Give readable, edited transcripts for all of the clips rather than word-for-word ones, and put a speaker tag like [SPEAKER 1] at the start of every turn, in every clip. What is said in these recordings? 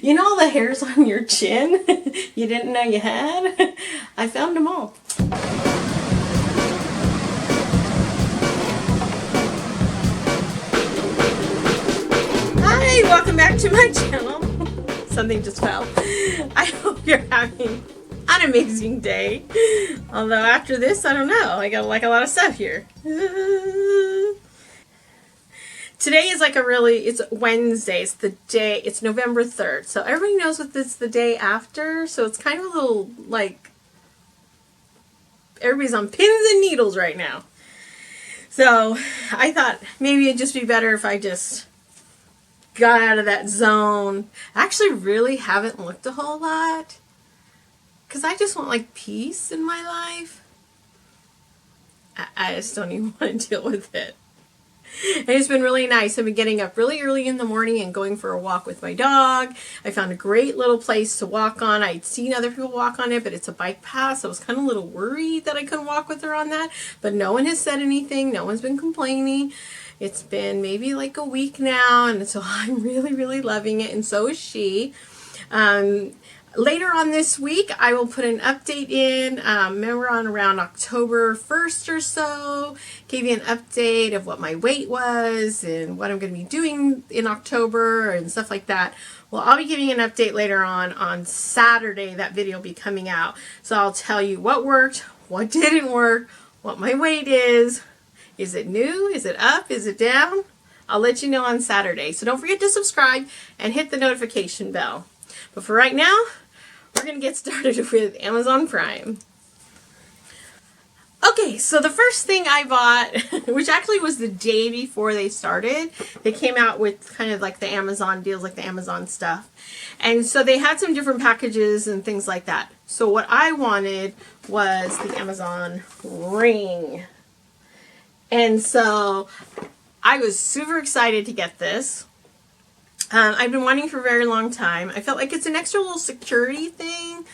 [SPEAKER 1] You know all the hairs on your chin you didn't know you had? I found them all. Hi, welcome back to my channel. Something just fell. I hope you're having an amazing day. Although after this, I don't know. I got like a lot of stuff here. Today is like it's Wednesday. It's the day, it's November 3rd. So everybody knows what it's the day after. So it's kind of a little like, everybody's on pins and needles right now. So I thought maybe it'd just be better if I just got out of that zone. I actually really haven't looked a whole lot. Because I just want like peace in my life. I just don't even want to deal with it. And it's been really nice. I've been getting up really early in the morning and going for a walk with my dog. I found a great little place to walk on. I'd seen other people walk on it, but it's a bike path. I was kind of a little worried that I couldn't walk with her on that. But no one has said anything. No one's been complaining. It's been maybe like a week now, and so I'm really loving it, and so is she. Later on this week, I will put an update in. Remember on around October 1st or so, gave you an update of what my weight was and what I'm going to be doing in October and stuff like that. Well, I'll be giving an update later on Saturday. That video will be coming out. So I'll tell you what worked, what didn't work, what my weight is. Is it new? Is it up? Is it down? I'll let you know on Saturday. So don't forget to subscribe and hit the notification bell. But for right now, we're going to get started with Amazon Prime. Okay, so the first thing I bought, which actually was the day before they started, they came out with kind of like the Amazon deals, like the Amazon stuff. And so they had some different packages and things like that. So what I wanted was the Amazon ring. And so I was super excited to get this. I've been wanting for a very long time. I felt like it's an extra little security thing,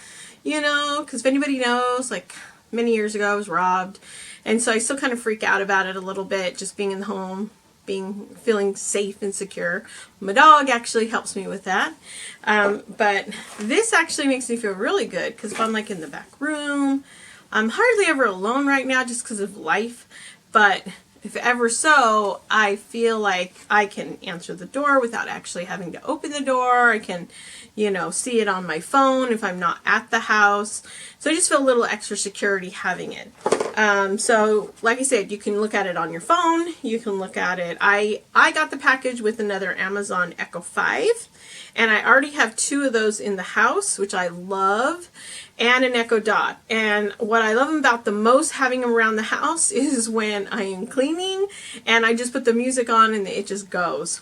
[SPEAKER 1] you know, because if anybody knows, like many years ago I was robbed. And so I still kind of freak out about it a little bit, just being in the home, feeling safe and secure. My dog actually helps me with that. But this actually makes me feel really good, because if I'm like in the back room, I'm hardly ever alone right now just because of life. But if ever so, I feel like I can answer the door without actually having to open the door. I can, you know, see it on my phone if I'm not at the house. So I just feel a little extra security having it. So like I said, you can look at it on your phone. You can look at it. I got the package with another Amazon Echo 5. And I already have 2 of those in the house, which I love, and an Echo Dot. And what I love about the most having them around the house is when I am cleaning and I just put the music on and it just goes.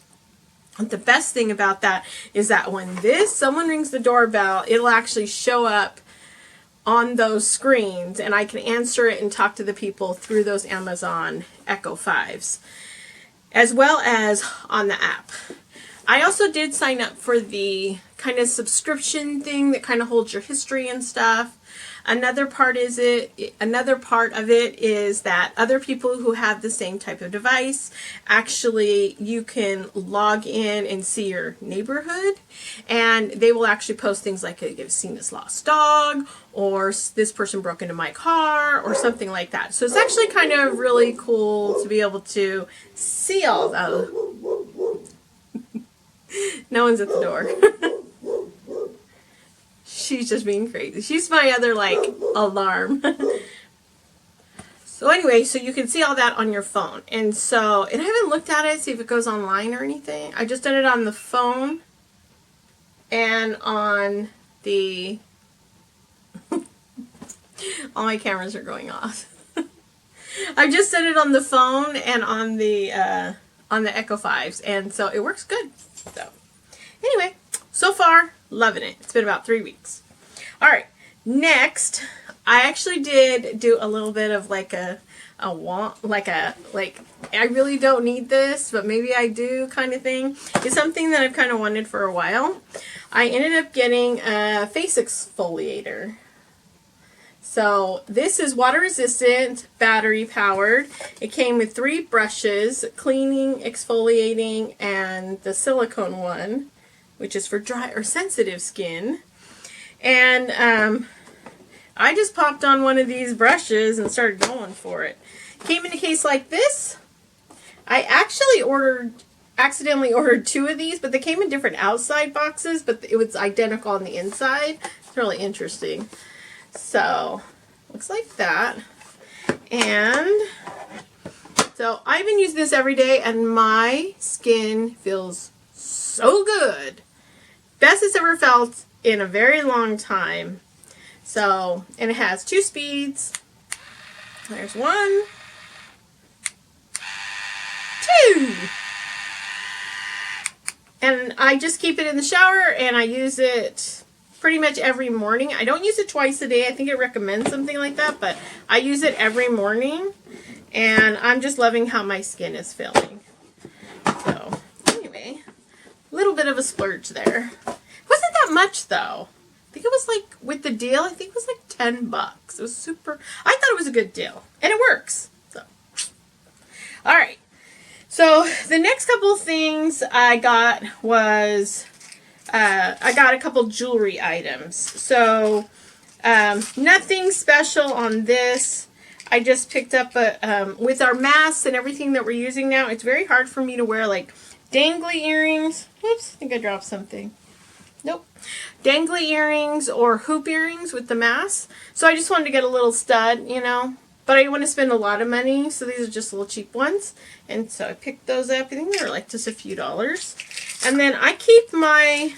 [SPEAKER 1] But the best thing about that is that when someone rings the doorbell, it'll actually show up on those screens and I can answer it and talk to the people through those Amazon Echo 5s, as well as on the app. I also did sign up for the kind of subscription thing that kind of holds your history and stuff. Another part of it is that other people who have the same type of device, actually you can log in and see your neighborhood, and they will actually post things like, I've seen this lost dog, or this person broke into my car, or something like that. So it's actually kind of really cool to be able to see all those. No one's at the door. She's just being crazy. She's my other, like, alarm. So anyway, so you can see all that on your phone. And so, and I haven't looked at it, see if it goes online or anything. I just did it on the phone and on the... all my cameras are going off. I just did it on the phone and on the Echo 5s. And so it works good. So, anyway, so far, loving it. It's been about 3 weeks. All right, next, I actually did do a little bit of like I really don't need this, but maybe I do kind of thing. It's something that I've kind of wanted for a while. I ended up getting a face exfoliator. So this is water resistant, battery powered. It came with 3 brushes, cleaning, exfoliating, and the silicone one. which is for dry or sensitive skin. And I just popped on one of these brushes and started going for it. Came in a case like this. I actually accidentally ordered 2 of these, but they came in different outside boxes, but it was identical on the inside. It's really interesting. So, looks like that. And so I've been using this every day, and my skin feels so good. Best it's ever felt in a very long time. So, and it has 2 speeds. There's 1, 2. And I just keep it in the shower, and I use it pretty much every morning. I don't use it twice a day. I think it recommends something like that, but I use it every morning, and I'm just loving how my skin is feeling. So, anyway, a little bit of a splurge there. It wasn't that much, though. I think it was like, with the deal, I think it was like $10. It was super, I thought it was a good deal. And it works. So, alright. So, the next couple of things I got was, I got a couple jewelry items. So, nothing special on this. I just picked up a, with our masks and everything that we're using now, it's very hard for me to wear like dangly earrings. Whoops, I think I dropped something. Nope. Dangly earrings or hoop earrings with the mask. So I just wanted to get a little stud, you know. But I didn't want to spend a lot of money, so these are just little cheap ones. And so I picked those up. I think they were like just a few dollars. And then I keep my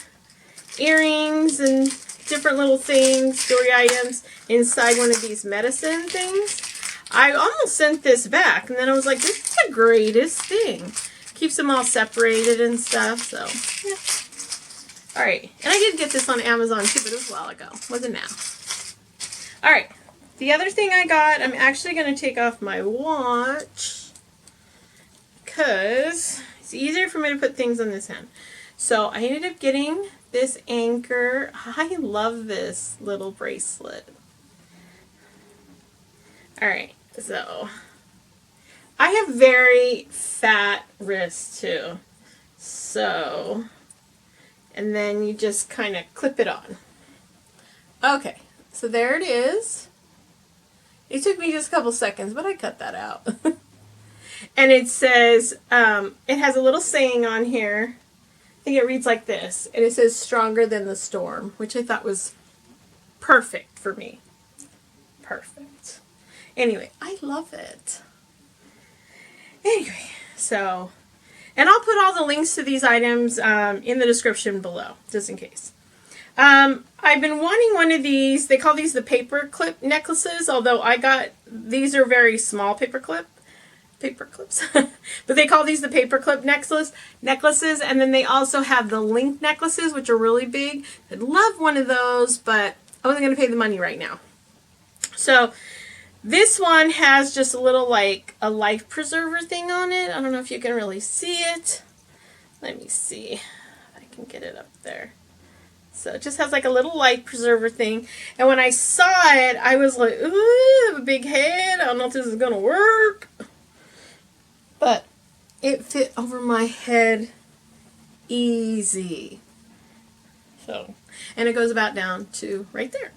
[SPEAKER 1] earrings and different little things, jewelry items, inside one of these medicine things. I almost sent this back, and then I was like, this is the greatest thing. Keeps them all separated and stuff, so yeah. Alright, and I did get this on Amazon too, but it was a while ago. Wasn't now. Alright, the other thing I got, I'm actually going to take off my watch because it's easier for me to put things on this hand. So I ended up getting this anchor. I love this little bracelet. Alright, so I have very fat wrists too. So, and then you just kind of clip it on. Okay, so there it is. It took me just a couple seconds, but I cut that out. And it says, it has a little saying on here. I think it reads like this. And it says, stronger than the storm, which I thought was perfect for me. Perfect. Anyway, I love it. Anyway, so, and I'll put all the links to these items in the description below, just in case. I've been wanting one of these. They call these the paperclip necklaces, although these are very small paperclips. But they call these the paperclip necklaces, and then they also have the link necklaces, which are really big. I'd love one of those, but I wasn't going to pay the money right now. So, this one has just a little, like, a life preserver thing on it. I don't know if you can really see it. Let me see if I can get it up there. So it just has like a little life preserver thing. And when I saw it, I was like, ooh, I have a big head. I don't know if this is going to work. But it fit over my head easy. So, and it goes about down to right there.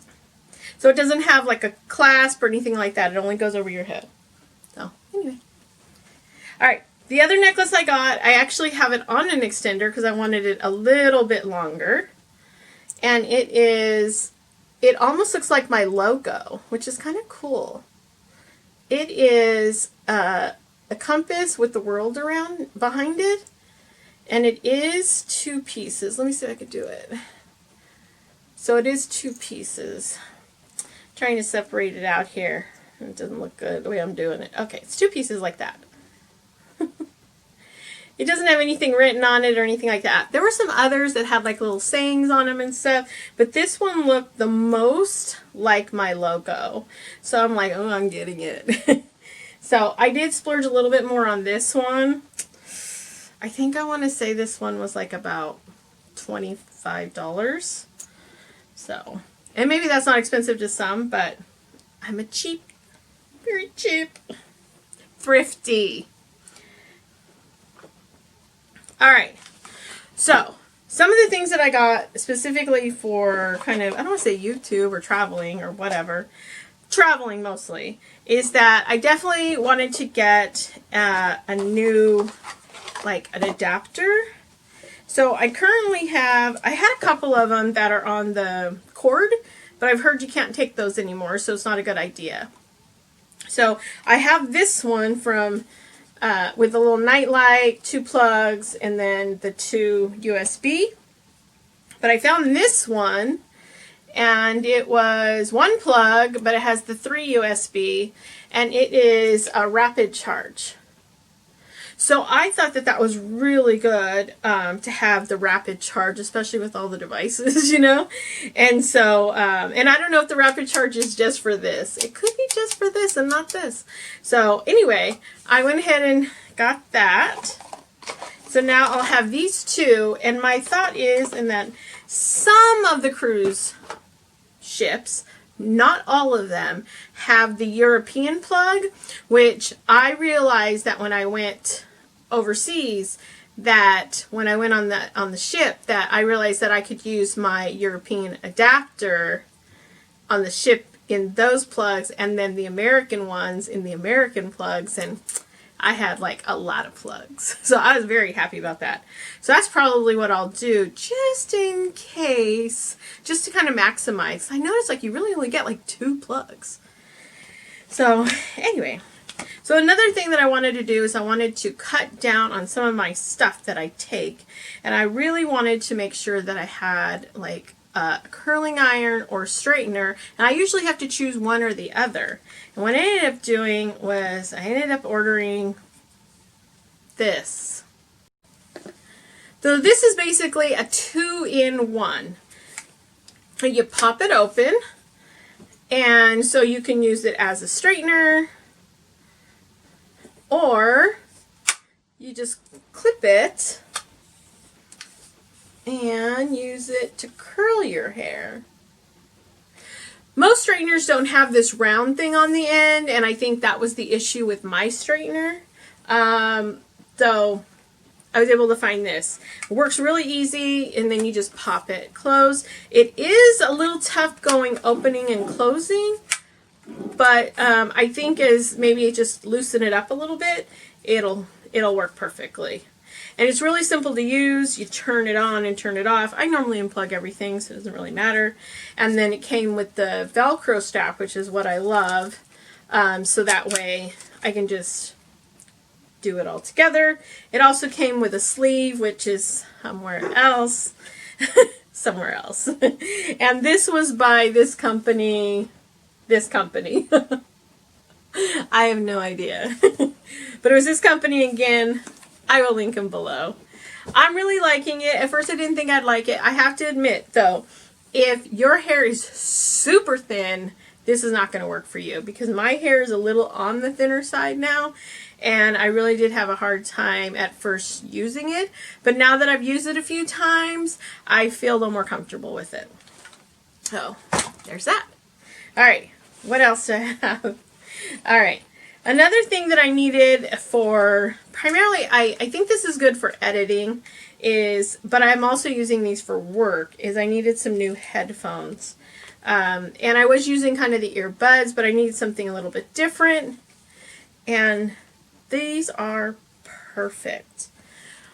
[SPEAKER 1] So it doesn't have like a clasp or anything like that. It only goes over your head. So, anyway. Alright, the other necklace I got, I actually have it on an extender because I wanted it a little bit longer. And it almost looks like my logo, which is kind of cool. It is a compass with the world around behind it. And it is 2 pieces. Let me see if I could do it. So it is 2 pieces. I'm trying to separate it out here. It doesn't look good the way I'm doing it. Okay, it's 2 pieces like that. It doesn't have anything written on it or anything like that. There were some others that had like little sayings on them and stuff, but this one looked the most like my logo. So I'm like, oh, I'm getting it. So I did splurge a little bit more on this one. I think I want to say this one was like about $25. So, and maybe that's not expensive to some, but I'm a cheap, very cheap, thrifty. Alright, so some of the things that I got specifically for kind of, I don't want to say YouTube or traveling or whatever, traveling mostly, is that I definitely wanted to get a new, like an adapter. So I currently have, I had a couple of them that are on the cord, but I've heard you can't take those anymore, so it's not a good idea. So I have this one from, with a little night light, 2 plugs, and then the 2 USB. But I found this one, and it was 1 plug, but it has the 3 USB, and it is a rapid charge. So I thought that that was really good to have the rapid charge, especially with all the devices, you know. And so, and I don't know if the rapid charge is just for this. It could be just for this and not this. So anyway, I went ahead and got that. So now I'll have these 2. And my thought is, in that some of the cruise ships, not all of them, have the European plug, which I realized that when I went overseas, that when I went on the ship, that I realized that I could use my European adapter on the ship in those plugs, and then the American ones in the American plugs, and I had like a lot of plugs. So I was very happy about that. So that's probably what I'll do, just in case, just to kind of maximize. I noticed like you really only get like 2 plugs. So anyway, so another thing that I wanted to do is I wanted to cut down on some of my stuff that I take. And I really wanted to make sure that I had like a curling iron or straightener. And I usually have to choose one or the other. And what I ended up doing was I ended up ordering this. So this is basically a 2-in-1. You pop it open, and so you can use it as a straightener, or you just clip it and use it to curl your hair. Most straighteners don't have this round thing on the end, and I think that was the issue with my straightener. So I was able to find this. It works really easy, and then you just pop it closed. It is a little tough going opening and closing, but I think as maybe just loosen it up a little bit, it'll work perfectly. And it's really simple to use. You turn it on and turn it off. I normally unplug everything, so it doesn't really matter. And then it came with the Velcro strap, which is what I love. So that way I can just do it all together. It also came with a sleeve, which is somewhere else. Somewhere else. And this was by this company. This company. I have no idea. But it was this company again. I will link them below. I'm really liking it. At first I didn't think I'd like it. I have to admit though, if your hair is super thin, this is not going to work for you, because my hair is a little on the thinner side now, and I really did have a hard time at first using it. But now that I've used it a few times, I feel a little more comfortable with it. So there's that. Alright, what else do I have? Alright. Another thing that I needed for, primarily, I think this is good for editing, but I'm also using these for work, is I needed some new headphones. And I was using kind of the earbuds, but I needed something a little bit different. And these are perfect.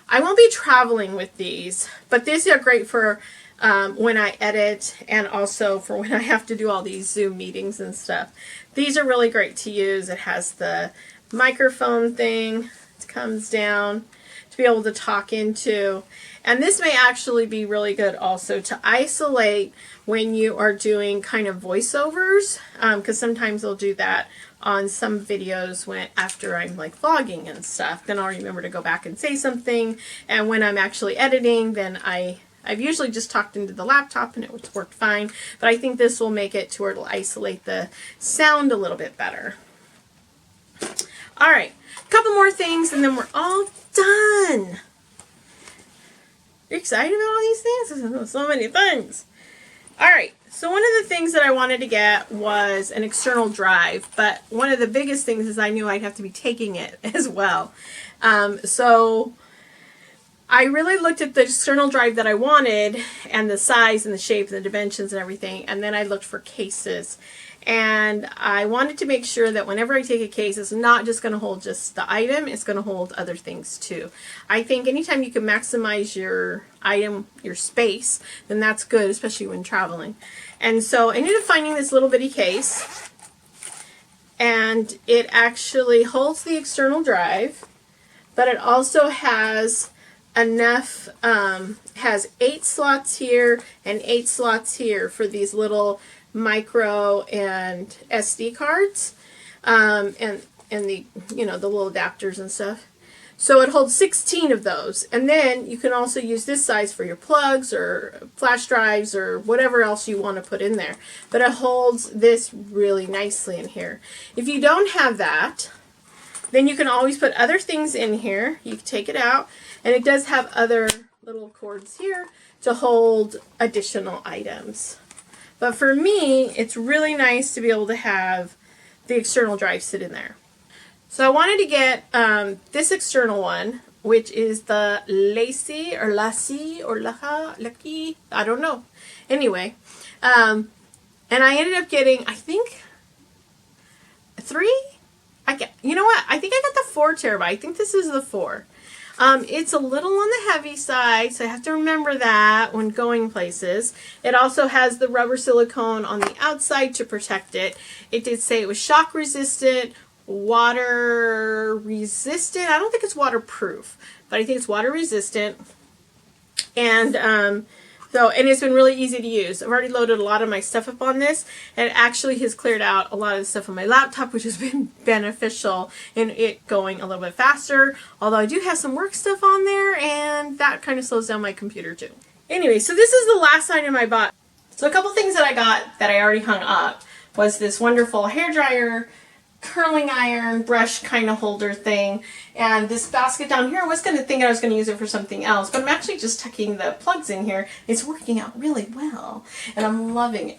[SPEAKER 1] I won't be traveling with these, but these are great for when I edit, and also for when I have to do all these Zoom meetings and stuff. These are really great to use. It has the microphone thing. It comes down to be able to talk into. And this may actually be really good also to isolate when you are doing kind of voiceovers, because sometimes I'll do that on some videos after I'm like vlogging and stuff. Then I'll remember to go back and say something, and when I'm actually editing, then I've usually just talked into the laptop and it's worked fine, but I think this will make it to where it'll isolate the sound a little bit better. Alright, a couple more things and then we're all done. You're excited about all these things? So many things. Alright, so one of the things that I wanted to get was an external drive, but one of the biggest things is I knew I'd have to be taking it as well. So I really looked at the external drive that I wanted and the size and the shape and the dimensions and everything, and then I looked for cases. And I wanted to make sure that whenever I take a case, it's not just going to hold just the item, it's going to hold other things too. I think anytime you can maximize your item, your space, then that's good, especially when traveling. And so I ended up finding this little bitty case, and it actually holds the external drive, but it also has enough, has 8 slots here and 8 slots here for these little micro and SD cards, and the, you know, the little adapters and stuff. So it holds 16 of those, and then you can also use this size for your plugs or flash drives or whatever else you want to put in there. But it holds this really nicely in here. If you don't have that, then you can always put other things in here. You can take it out, and it does have other little cords here to hold additional items. But for me, it's really nice to be able to have the external drive sit in there. So I wanted to get this external one, which is the LaCie or LaCie or LaCie, I don't know. Anyway, and I ended up getting, I think, 3? You know what? I think I got the 4 terabyte. I think this is the 4. It's a little on the heavy side, so I have to remember that when going places. It also has the rubber silicone on the outside to protect it. It did say it was shock resistant, water resistant. I don't think it's waterproof, but I think it's water resistant. And and it's been really easy to use. I've already loaded a lot of my stuff up on this, and it actually has cleared out a lot of the stuff on my laptop, which has been beneficial in it going a little bit faster. Although I do have some work stuff on there, and that kind of slows down my computer too. Anyway, so this is the last item I bought. So a couple things that I got that I already hung up was this wonderful hairdryer, curling iron, brush kind of holder thing, and this basket down here. I was going to think I was going to use it for something else, but I'm actually just tucking the plugs in here. It's working out really well, and I'm loving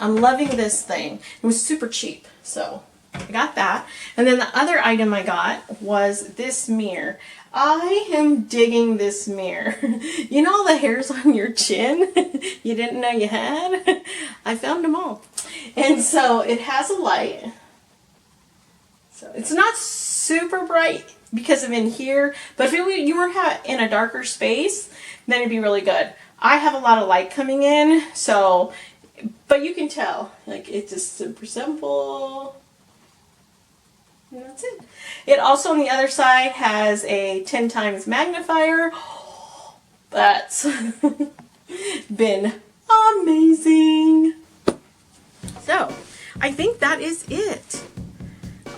[SPEAKER 1] this thing. It was super cheap, so I got that. And then the other item I got was this mirror. I am digging this mirror. You know all the hairs on your chin you didn't know you had? I found them all. And so it has a light. So it's not super bright because I'm in here, but if you were in a darker space, then it'd be really good. I have a lot of light coming in, so, but you can tell, like, it's just super simple. And that's it. It also on the other side has a 10 times magnifier. That's been amazing. So I think that is it.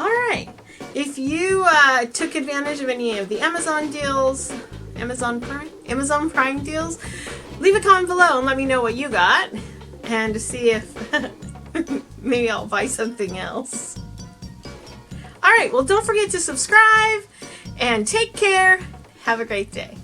[SPEAKER 1] All right. If you took advantage of any of the Amazon deals, Amazon Prime deals, leave a comment below and let me know what you got, and to see if maybe I'll buy something else. All right, well, don't forget to subscribe and take care. Have a great day.